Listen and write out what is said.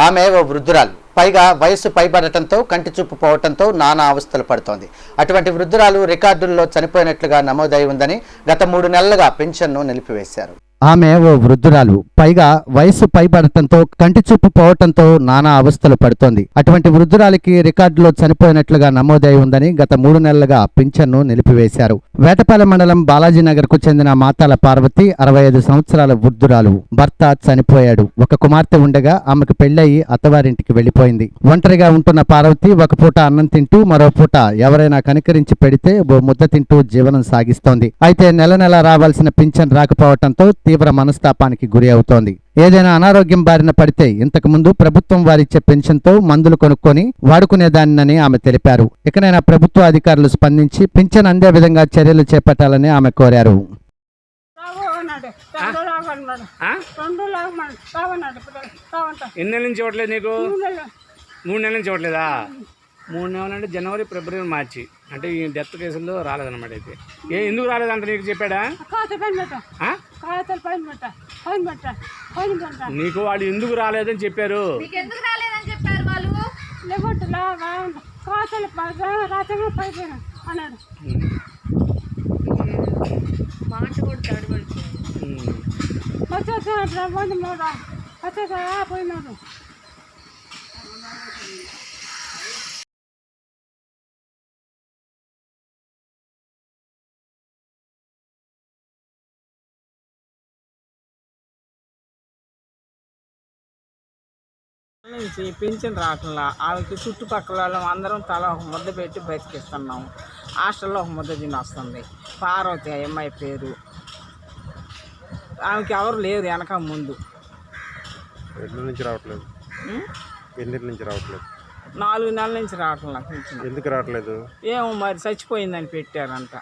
ఆమె ఓ వృద్ధురాలు. పైగా వయసు పైబడటంతో కంటి చూపు పోవటంతో నానా అవస్థలు పడుతోంది. అటువంటి వృద్ధురాలు రికార్డుల్లో చనిపోయినట్లుగా నమోదై ఉందని గత 3 నెలలుగా పెన్షన్ను నిలిపివేశారు. ఆమె ఓ వృద్ధురాలు. పైగా వయసు పైబడటంతో కంటి చూపు పోవటంతో నానా అవస్థలు పడుతోంది. అటువంటి వృద్ధురాలికి రికార్డులో చనిపోయినట్లుగా నమోదై ఉందని గత 3 నెలలుగా పింఛన్ను నిలిపివేశారు. వేటపాలెం మండలం బాలాజీనగర్ కు చెందిన మాతాల పార్వతి 65 సంవత్సరాల వృద్ధురాలు. భర్త చనిపోయాడు. ఒక కుమార్తె ఉండగా ఆమెకు పెళ్లయి అత్తవారింటికి వెళ్లిపోయింది. ఒంటరిగా ఉంటున్న పార్వతి ఒక పూట అన్నం తింటూ మరో పూట ఎవరైనా కనికరించి పెడితే ఓ ముద్ద తింటూ జీవనం సాగిస్తోంది. అయితే నెల నెల రావాల్సిన పింఛన్ రాకపోవటంతో తీవ్ర మనస్తాపానికి గురి అవుతోంది. ఏదైనా అనారోగ్యం బారిన పడితే ఇంతకు ముందు ప్రభుత్వం వారిచ్చే పెన్షన్తో మందులు కొనుక్కొని వాడుకునేదానినని ఆమె తెలిపారు. ఇకనైనా ప్రభుత్వ అధికారులు స్పందించి పింఛన్ అందే విధంగా చర్యలు చేపట్టాలని ఆమె కోరారు. ఎన్ని నెలల నుంచి ఇవ్వట్లేదు నీకు? 3 నెలల నుంచి ఇవ్వట్లేదా? 3 నెలలు అంటే జనవరి, ఫిబ్రవరి, మార్చి అంటే ఈ డెత్ కేసుల్లో రాలేదన్నమాట. అయితే ఎందుకు రాలేదంట నీకు చెప్పాడా? నీకు వాళ్ళు ఎందుకు రాలేదని చెప్పారు? నుంచి పింఛన్ రావట్లా. వాళ్ళకి చుట్టుపక్కల వాళ్ళం అందరం తల ఒక ముద్ద పెట్టి బతికిస్తున్నాం. హాస్టల్లో ఒక ముద్ద తిని వస్తుంది. పార్వతి అమ్మాయి పేరు. ఆమెకి ఎవరు లేరు వెనక ముందు. నుంచి రావట్లేదు. ఎన్ని నుంచి రావట్లేదు? 4 నెలల నుంచి రావట్లేదు. ఎందుకు రావట్లేదు? ఏమో మరి చచ్చిపోయిందని పెట్టారంట.